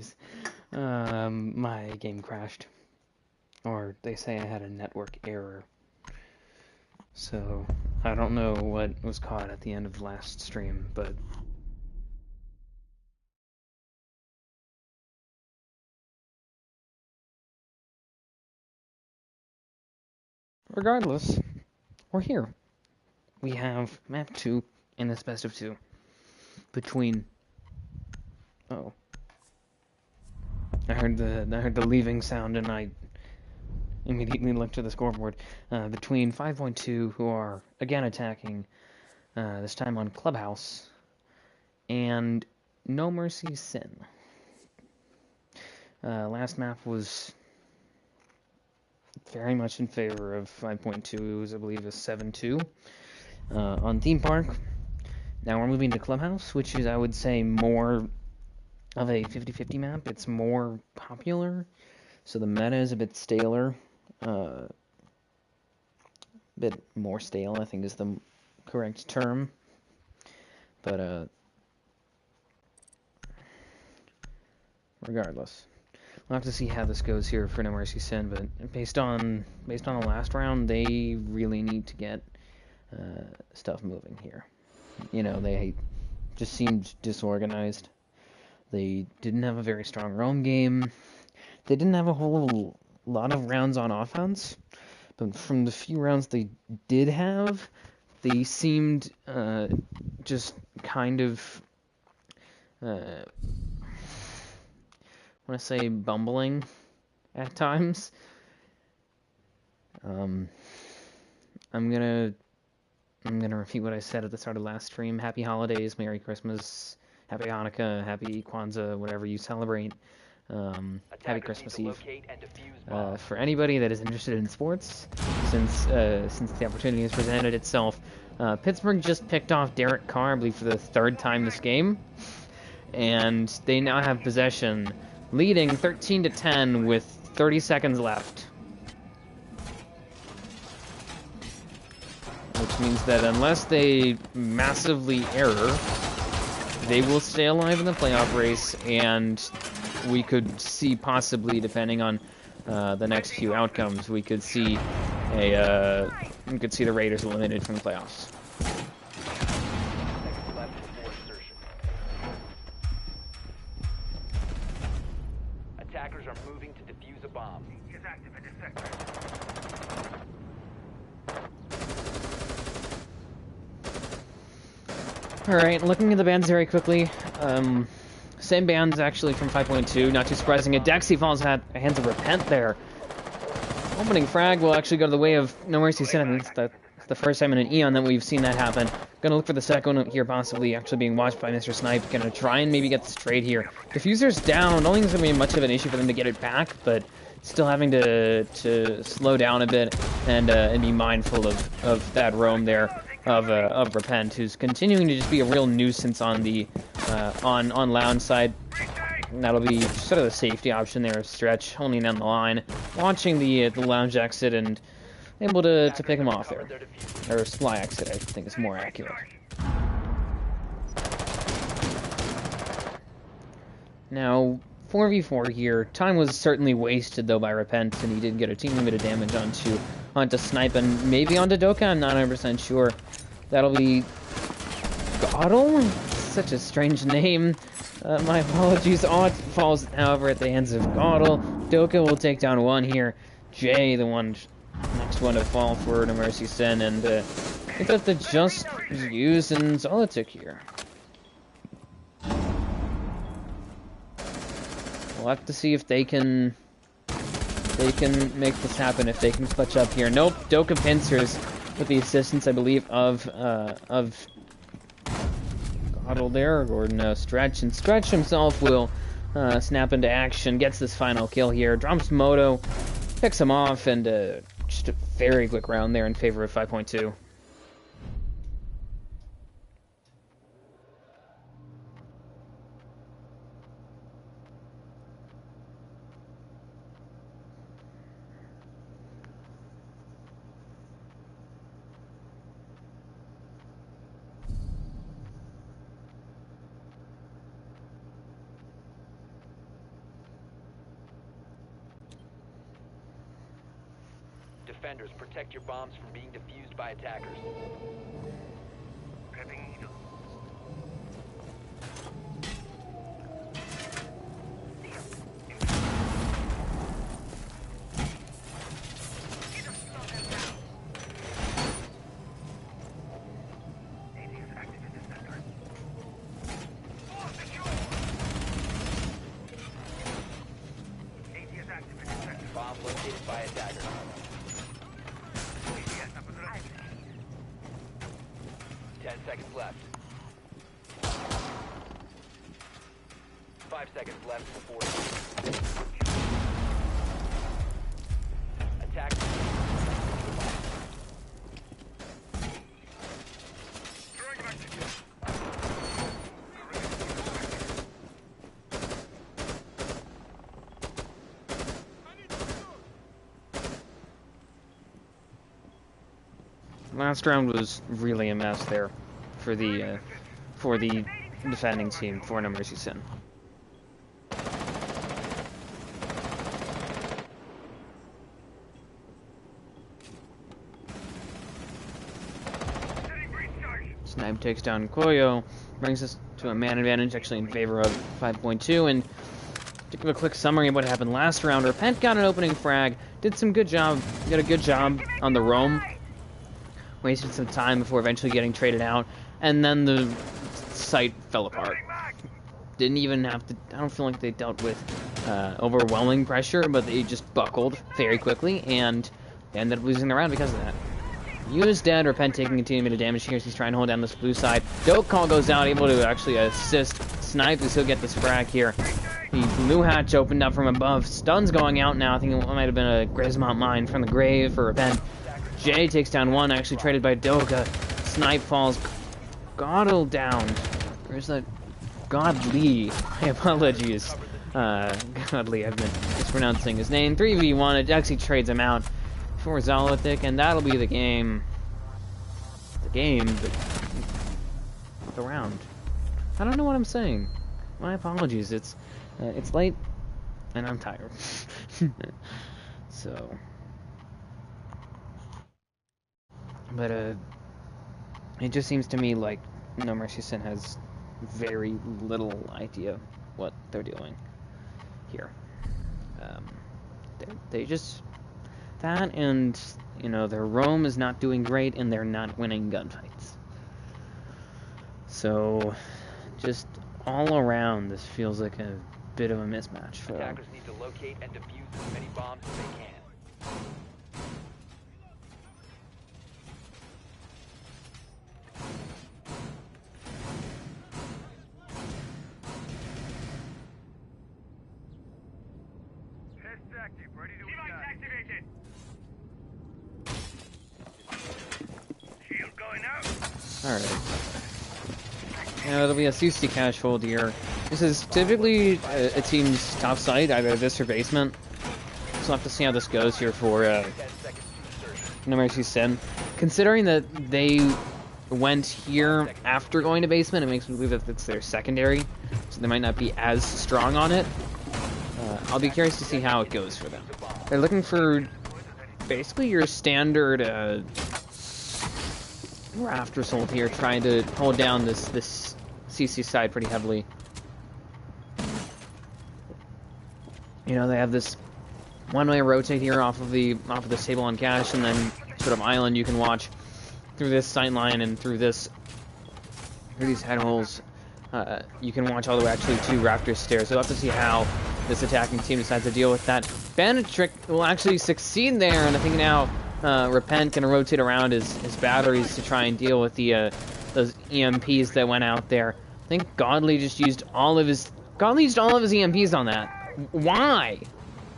apologies. My game crashed. Or they say I had a network error. So, I don't know what was caught at the end of the last stream, but... Regardless, we're here. We have map 2 in this best of 2. Between... Oh. I heard the leaving sound and I immediately looked to the scoreboard. Between 5.2, who are again attacking, this time on Clubhouse, and NoMercy Sin. Last map was very much in favor of 5.2. It was, I believe, a 7-2 on Theme Park. Now we're moving to Clubhouse, which is, I would say, more of a 50-50 map. It's more popular, so the meta is a bit staler. A bit more stale, I think, is the correct term. But regardless, we'll have to see how this goes here for NoMercy Sin. But based on the last round, they really need to get stuff moving here. You know, they just seemed disorganized. They didn't have a very strong roam game. They didn't have a whole lot of rounds on offense. But from the few rounds they did have, they seemed just kind of, I want to say, bumbling at times. I'm gonna repeat what I said at the start of last stream. Happy holidays, Merry Christmas, Happy Hanukkah, Happy Kwanzaa, whatever you celebrate. Happy Christmas Eve. For anybody that is interested in sports, since the opportunity has presented itself, Pittsburgh just picked off Derek Carr, I believe, for the third time this game, and they now have possession, leading 13-10 with 30 seconds left. Which means that unless they massively error, they will stay alive in the playoff race, and we could see possibly, depending on the next few outcomes, we could see the Raiders eliminated from the playoffs. Attackers are moving to defuse a bomb. Alright, looking at the bands very quickly. Same bands actually from 5.2, not too surprising. A Dexy falls at hands of Repent there. Opening frag will actually go to the way of NoMercy Sin. I think that's the first time in an eon that we've seen that happen. Gonna look for the second one here, possibly actually being watched by Mr. Snipe. Gonna try and maybe get this trade here. Diffuser's down. I don't think it's gonna be much of an issue for them to get it back, but still having to slow down a bit and be mindful of that roam there of Repent, who's continuing to just be a real nuisance on the on lounge side. And that'll be sort of the safety option there of Stretch, holding down the line, watching the lounge exit, and able to pick him off there. Or Sly exit, I think is more accurate. Now, 4v4 here. Time was certainly wasted, though, by Repent, and he did get a teeny bit of damage onto Snipe, and maybe onto Doka, I'm not 100% sure. That'll be Goddle? Such a strange name. My apologies. Ott falls, however, at the hands of Goddle. Doka will take down one here. Jay, the next one to fall for NoMercy Sin, and I think that the just use and Zolotic here. We'll have to see if they can make this happen, if they can clutch up here. Nope, Doka pincers with the assistance, I believe, of Goddle there, or no, Stretch, and Stretch himself will snap into action, gets this final kill here, drops Moto, picks him off, and just a very quick round there in favor of 5.2. defenders. Protect your bombs from being defused by attackers. Bomb located by attackers. 10 seconds left. 5 seconds left before. Attack. Last round was really a mess there for the defending team for NoMercy Sin. Snipe takes down Koyo, brings us to a man advantage actually in favor of 5.2, and to give a quick summary of what happened last round, Repent got an opening frag, did a good job on the roam, wasted some time before eventually getting traded out, and then the site fell apart. Didn't even have to, I don't feel like they dealt with overwhelming pressure, but they just buckled very quickly, and they ended up losing the round because of that. Yu is dead, Repent taking continued bit of damage here as he's trying to hold down this blue side. Dope Call goes out, able to actually assist Snipe to still get this frag here. The blue hatch opened up from above. Stun's going out now. I think it might have been a Grismont mine from the grave for Repent. Jay takes down one, actually traded by Doka. Snipe falls. Godle down. Where's that? Godly. My apologies. Godly, I've been mispronouncing his name. 3v1, it actually trades him out for Zolothic, and that'll be the game. The round. I don't know what I'm saying. My apologies. It's late, and I'm tired. So... But, it just seems to me like NoMercy Sin has very little idea what they're doing here. They just... That and, you know, their roam is not doing great and they're not winning gunfights. So, just all around, this feels like a bit of a mismatch for them. Attackers need to locate and defuse as many bombs as they can. Ready to device activated. Shield going out. Alright. Now it'll be a CC cash hold here. This is typically a team's top site, either this or basement. So we'll have to see how this goes here for NoMercy Sin. Considering that they went here after going to basement, it makes me believe that it's their secondary, so they might not be as strong on it. I'll be curious to see how it goes for them. They're looking for basically your standard raft assault here, trying to hold down this CC side pretty heavily. You know, they have this one-way rotate here off of this table on cache, and then sort of island you can watch through this sight line and through these head holes. You can watch all the way actually to Raptor's Stairs. So we'll have to see how this attacking team decides to deal with that. Bandit Trick will actually succeed there, and I think now Repent can rotate around his batteries to try and deal with those EMPs that went out there. I think Godly just used all of his EMPs on that. Why?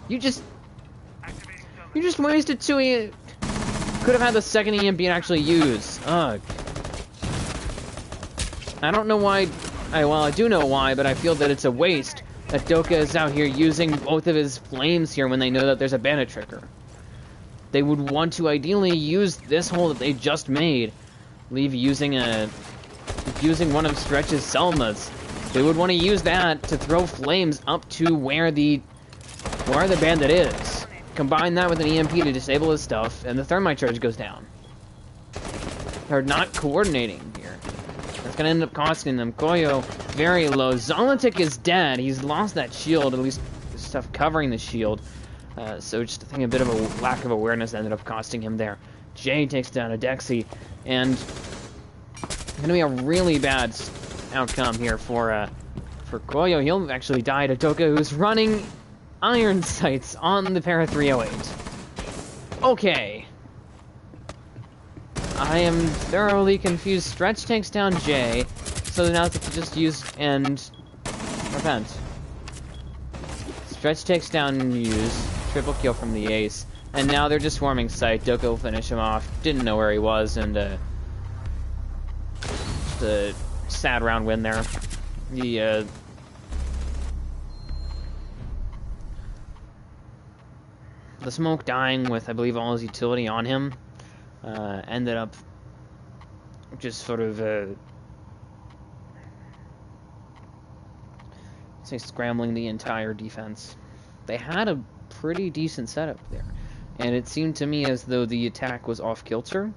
You just wasted two. Could have had the second EMP and actually use. Ugh. I don't know why. Well, I do know why, but I feel that it's a waste that Doka is out here using both of his flames here when they know that there's a bandit tricker. They would want to ideally use this hole that they just made, using one of Stretch's Selmas. They would want to use that to throw flames up to where the bandit is. combine that with an EMP to disable his stuff, and the thermite charge goes down. They're not coordinating here. That's gonna end up costing them. Koyo, very low. Zolotic is dead. He's lost that shield, at least stuff covering the shield. So just I think a bit of a lack of awareness ended up costing him there. Jay takes down a Dexy, and gonna be a really bad outcome here for Koyo. He'll actually die to Toka, who's running iron sights on the Para 308. Okay. I am thoroughly confused. Stretch takes down Jay, so now they can just use and repent. Stretch takes down and use. Triple kill from the ace. And now they're just swarming sight. Doka will finish him off. Didn't know where he was, and just a sad round win there. The smoke dying with, I believe, all his utility on him ended up just sort of say scrambling the entire defense. They had a pretty decent setup there, and it seemed to me as though the attack was off kilter,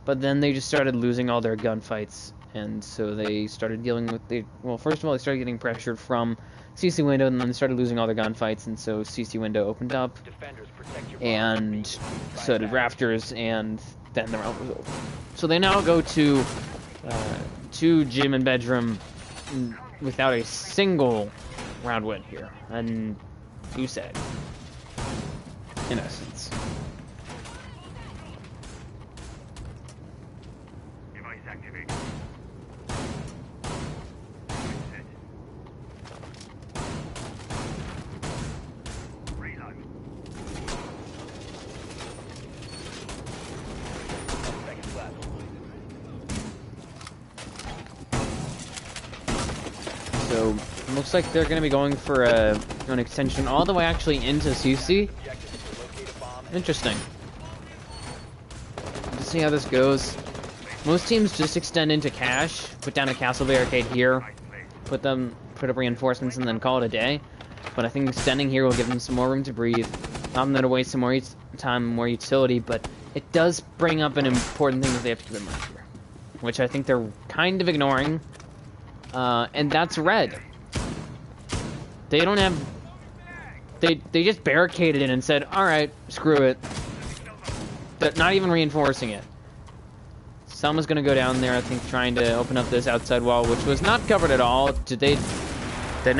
but then they just started losing all their gunfights, and so they started dealing with well, first of all, they started getting pressured from CC window, and then they started losing all their gunfights, and so CC window opened up, and so did Rafters, and then the round was over. So they now go to gym and bedroom without a single round win here, and you said, in essence. Device activated. Reload. Seconds left. So looks like they're going to be going for an extension all the way actually into CC. Interesting. Let's see how this goes. Most teams just extend into cash, put down a castle barricade here, put up reinforcements, and then call it a day. But I think extending here will give them some more room to breathe. Not going to waste some more time, more utility, but it does bring up an important thing that they have to keep in mind here, which I think they're kind of ignoring, and that's red. They don't have... They just barricaded it and said, alright, screw it. But not even reinforcing it. Someone's gonna go down there, I think, trying to open up this outside wall, which was not covered at all. Did they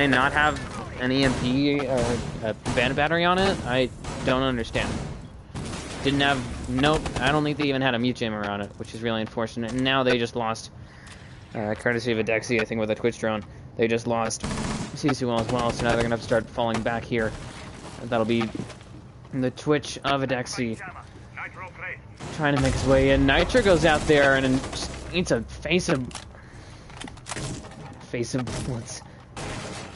not have an EMP or a bandit battery on it? I don't understand. Didn't have... Nope, I don't think they even had a mute jammer on it, which is really unfortunate. And now they just lost, courtesy of a Dexy, I think, with a Twitch drone. They just lost CC wall as well, so now they're gonna have to start falling back here. And that'll be the Twitch of a Dexy trying to make his way in. Nitro goes out there and just eats a face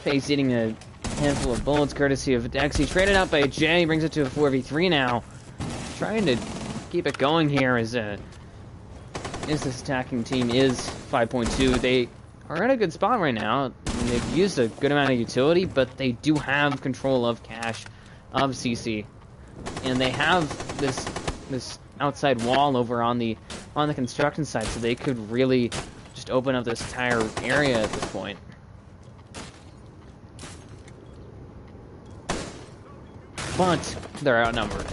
eating a handful of bullets courtesy of Dexy. Traded out by Jay, brings it to a 4v3 now. Trying to keep it going here as this attacking team is 5.2. They are at a good spot right now. They've used a good amount of utility, but they do have control of cash, of CC, and they have this outside wall over on the construction site, so they could really just open up this entire area at this point. But they're outnumbered.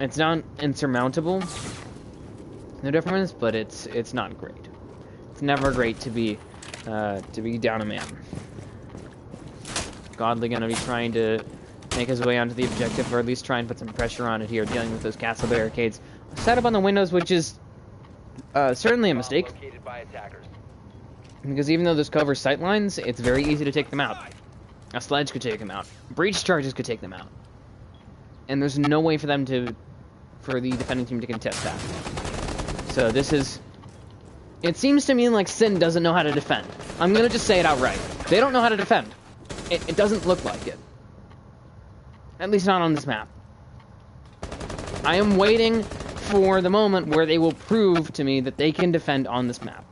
It's not insurmountable, no difference, but it's not great. It's never great to be down a man. Godly gonna be trying to make his way onto the objective, or at least try and put some pressure on it here, dealing with those castle barricades. Set up on the windows, which is certainly a mistake. Because even though this covers sight lines, it's very easy to take them out. A sledge could take them out. Breach charges could take them out. And there's no way for the defending team to contest that. So this is... It seems to me like Sin doesn't know how to defend. I'm gonna just say it outright. They don't know how to defend. It doesn't look like it. At least not on this map. I am waiting for the moment where they will prove to me that they can defend on this map.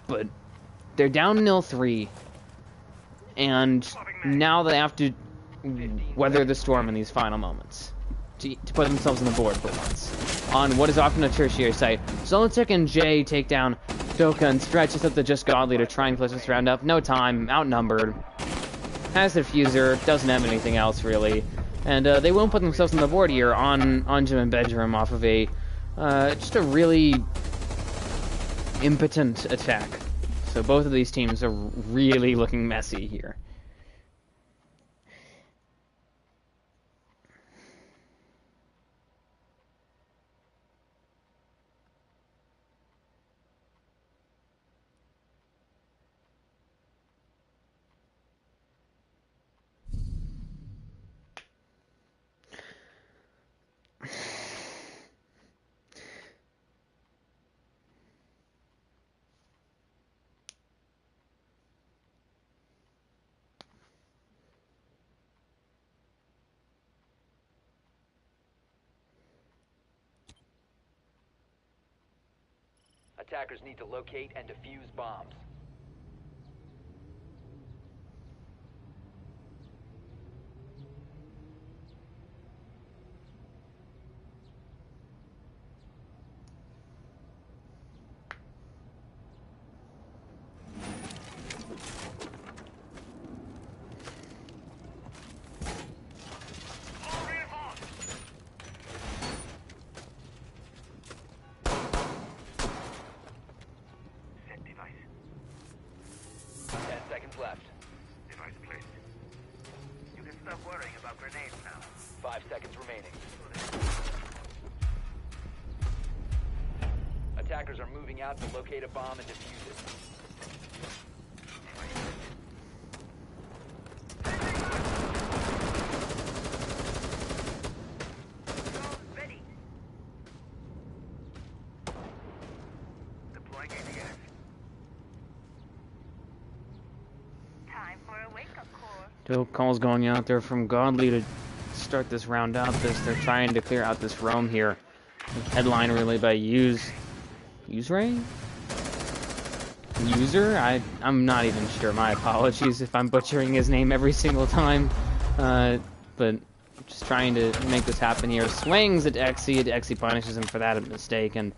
But they're down 0-3. And now they have to weather the storm in these final moments. To put themselves on the board for once. On what is often a tertiary site. Zolotic and Jay take down Doka and stretches up the Just Godly to try and close this round up. No time, outnumbered. Has the diffuser, doesn't have anything else really. And they won't put themselves on the board here on Jim and Bedroom off of a just a really impotent attack. So both of these teams are really looking messy here. Attackers need to locate and defuse bombs. Left. Device placed. You can stop worrying about grenades now. 5 seconds remaining. Attackers are moving out to locate a bomb and defuse it. Ready. Deploying ADS. Calls going out there from Godly to start this round out. They're trying to clear out this roam here. Headline really by User? I'm not even sure. My apologies if I'm butchering his name every single time. But just trying to make this happen here. Swings at Exy. Exy punishes him for that mistake, and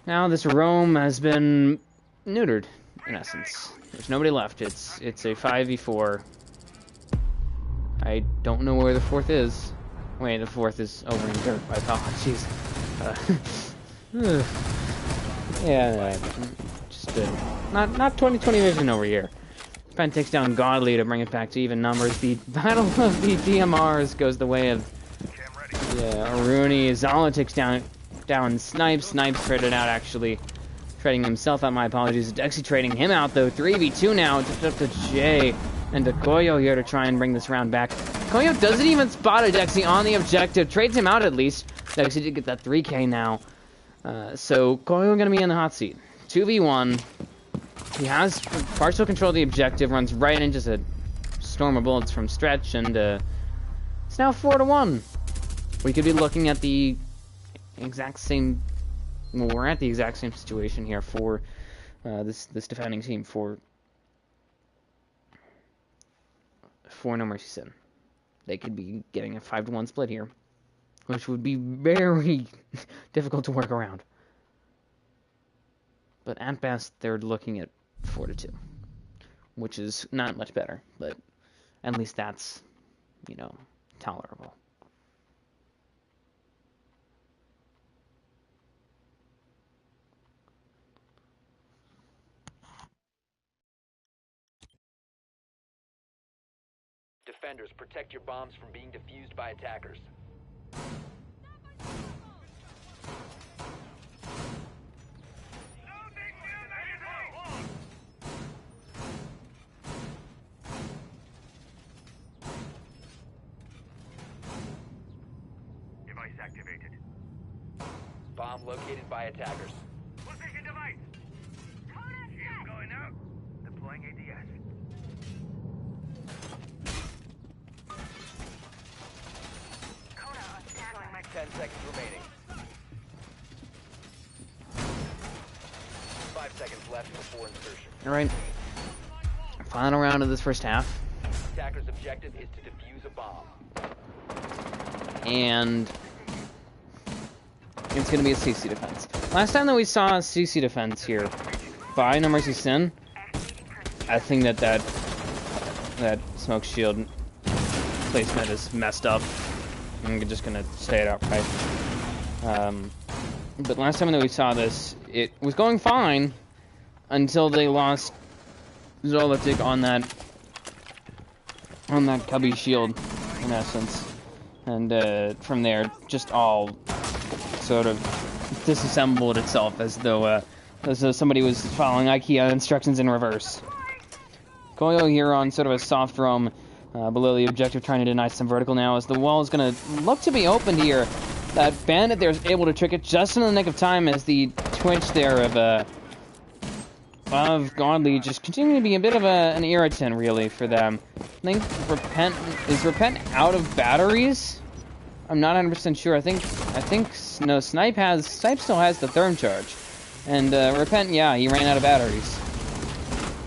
now this roam has been neutered. In essence, there's nobody left. It's a 5v4. I don't know where the fourth is. Wait, the fourth is over in dirt. My apologies. Yeah, just not 2020 vision over here. Pen takes down Godly to bring it back to even numbers. The battle of the DMRs goes the way of Rooney. Zala takes down Snipes. Snipes traded out actually. Trading himself out, my apologies. Dexy trading him out, though. 3v2 now. Just up to Jay and to Koyo here to try and bring this round back. Koyo doesn't even spot a Dexy on the objective. Trades him out, at least. Dexy did get that 3k now. So Koyo going to be in the hot seat. 2v1. He has partial control of the objective. Runs right into a storm of bullets from Stretch. And it's now 4-1. We could be looking at the exact same... Well, we're at the exact same situation here for this defending team for NoMercy Sin. They could be getting a 5-1 split here, which would be very difficult to work around. But at best, they're looking at 4-2, which is not much better, but at least that's, tolerable. Defenders, protect your bombs from being defused by attackers. Device activated. Bomb located by attackers. Position device. Shield going out. Deploying ADS. 10 seconds remaining. 5 seconds left before insertion. All right. Final round of this first half. Attacker's objective is to defuse a bomb. And it's going to be a CC defense. Last time that we saw a CC defense here by NoMercy Sin, I think that smoke shield placement is messed up. I'm just going to say it outright. But last time that we saw this, it was going fine until they lost Zolotic on that cubby shield, in essence. And from there, just all sort of disassembled itself as though somebody was following IKEA instructions in reverse. Koyo here on sort of a soft roam below the objective, trying to deny some vertical now as the wall is going to look to be opened here. That bandit there is able to trick it just in the nick of time as the twitch there of Godly just continuing to be a bit of an irritant, really, for them. I think Repent out of batteries? I'm not 100% sure. I think no, Snipe still has the therm charge. And Repent, yeah, he ran out of batteries.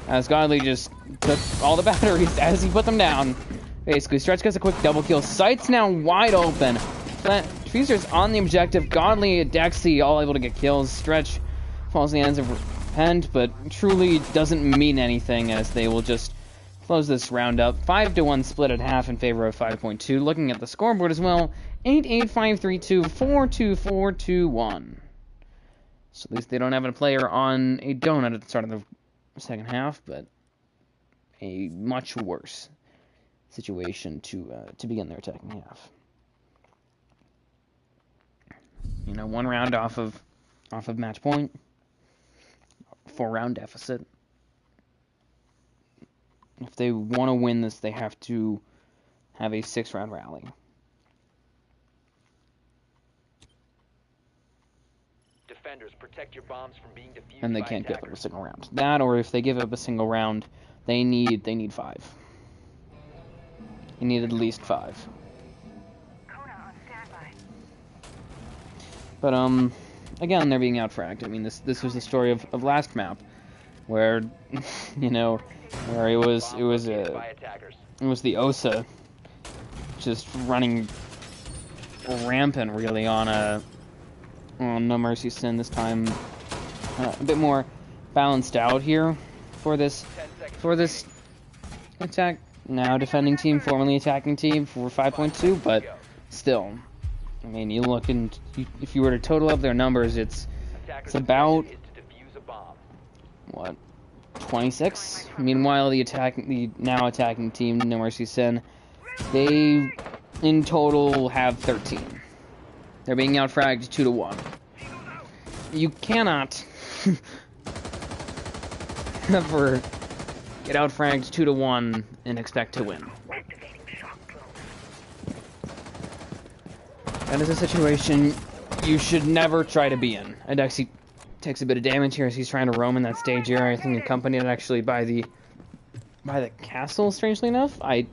As Godly just took all the batteries as he put them down. Basically, Stretch gets a quick double kill. Sight's now wide open. Fuser's on the objective. Godly, Dexy all able to get kills. Stretch falls in the hands of Repent, but truly doesn't mean anything as they will just close this round up. 5-1 split at half in favor of 5.2. Looking at the scoreboard as well, 8-8-5-3-2, 4-2-4-2-1. So at least they don't have a player on a donut at the start of the second half, but a much worse situation to begin their attacking half. You know, one round off of match point, 4-round deficit. If they want to win this, they have to have a 6-round rally. Defenders, protect your bombs from being defused. And they can't give up a single round. That, or if they give up a single round, they need 5. They need at least 5. But again, they're being outfragged. I mean, this was the story of last map, where you know, where it was the Osa just running rampant, really, on NoMercy Sin. This time a bit more balanced out here for this attack. Now defending team, formerly attacking team for 5.2, but still. I mean, you look and if you were to total up their numbers, it's about what, 26. Meanwhile, the now attacking team, NoMercy Sin, they in total have 13. They're being outfragged 2-1. You cannot ever get outfragged 2-1 and expect to win. That is a situation you should never try to be in. Adexi takes a bit of damage here as he's trying to roam in that stage area. I think accompanied actually by the castle, strangely enough. I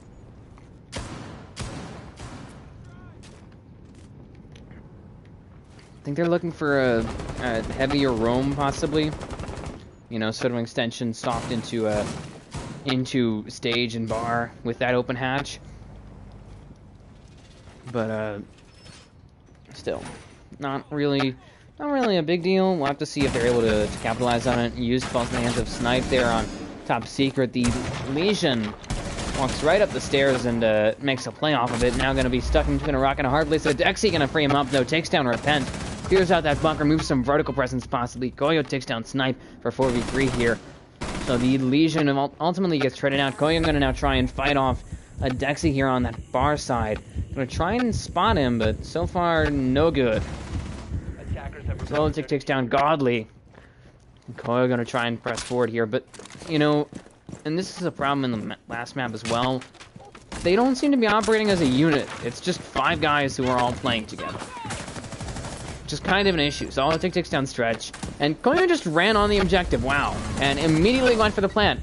think they're looking for a heavier roam, possibly. You know, sort of an extension soft into stage and bar with that open hatch. But still, not really a big deal. We'll have to see if they're able to capitalize on it and use falls in the hands of Snipe there on top secret. The Legion walks right up the stairs and makes a play off of it. Now going to be stuck between a rock and a hard place. So Dexy going to free him up, though. Takes down Repent. Clears out that bunker. Moves some vertical presence, possibly. Koyo takes down Snipe for 4v3 here. So the Legion ultimately gets traded out. Koyo going to now try and fight off a Dexy here on that bar side. Going to try and spot him, but so far, no good. Zolotic takes down Godly. Koyo going to try and press forward here, but, you know, and this is a problem in the last map as well. They don't seem to be operating as a unit. It's just 5 guys who are all playing together. Just kind of an issue. Zolotic takes down Stretch, and Koyo just ran on the objective, wow, and immediately went for the plant.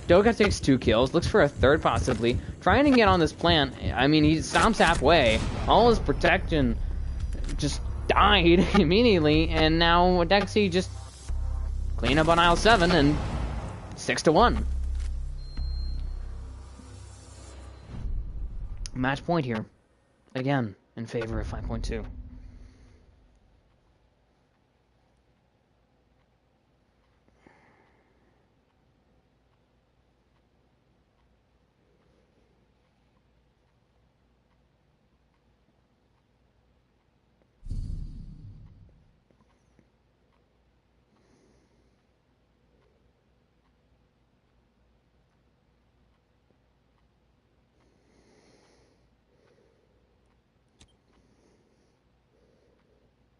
Doka takes 2 kills, looks for a third possibly, trying to get on this plant. I mean, he stomps halfway. All his protection just died immediately, and now Dexy just clean up on aisle 7 and 6-1. Match point here. Again, in favor of 5.2.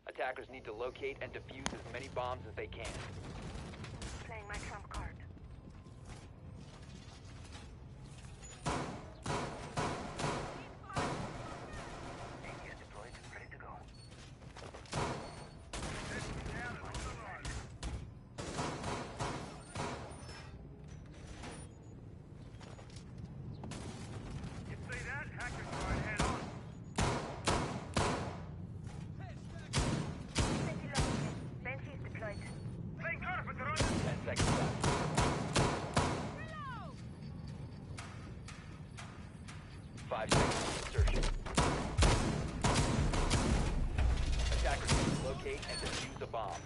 Attackers need to locate and defuse as many bombs as they can. Playing my trump card. ATS deployed, ready to go. You see that? Hackers right head on. Banshee's deployed. Playing cover for the run. 10 seconds left. Reload! 5 seconds to insertion. Attackers need to locate and defuse a bomb.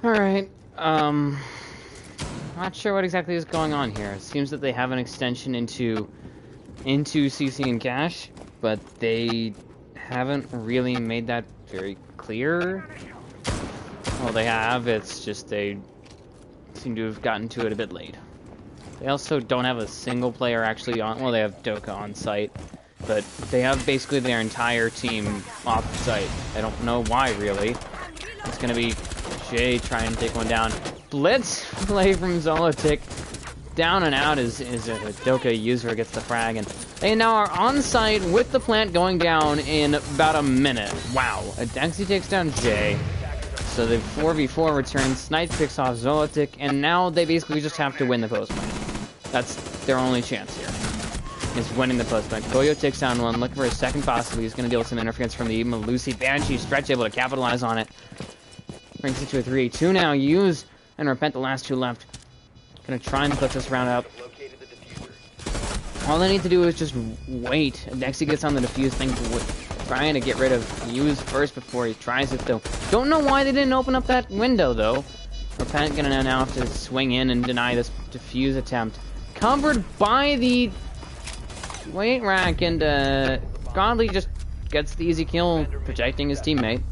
Alright, not sure what exactly is going on here. It seems that they have an extension into CC and cache, but they haven't really made that very clear. Well, they have, it's just they seem to have gotten to it a bit late. They also don't have a single player actually on, well, they have Doka on site, but they have basically their entire team off site. I don't know why, really. It's gonna be Jay trying to take one down. Blitz play from Zolotic. Down and out is a Doka user gets the frag, and they now are on site with the plant going down in about a minute. Wow. Dexy takes down Jay. So the 4v4 returns, Snipe picks off Zolotic, and now they basically just have to win the post plant. That's their only chance here, is winning the post plant. Koyo takes down one, looking for a second possibly. He's going to deal with some interference from the Malusi Banshee. Stretch able to capitalize on it. Brings it to a 3-2 now. Use and repent the last two left. Gonna try and put this round up. Located the diffuser. All they need to do is just wait. Nexi gets on the defuse thing, trying to get rid of Use first before he tries it though. Don't know why they didn't open up that window though. Repent gonna now have to swing in and deny this defuse attempt. Covered by the weight rack, and Godly just gets the easy kill, protecting his teammate.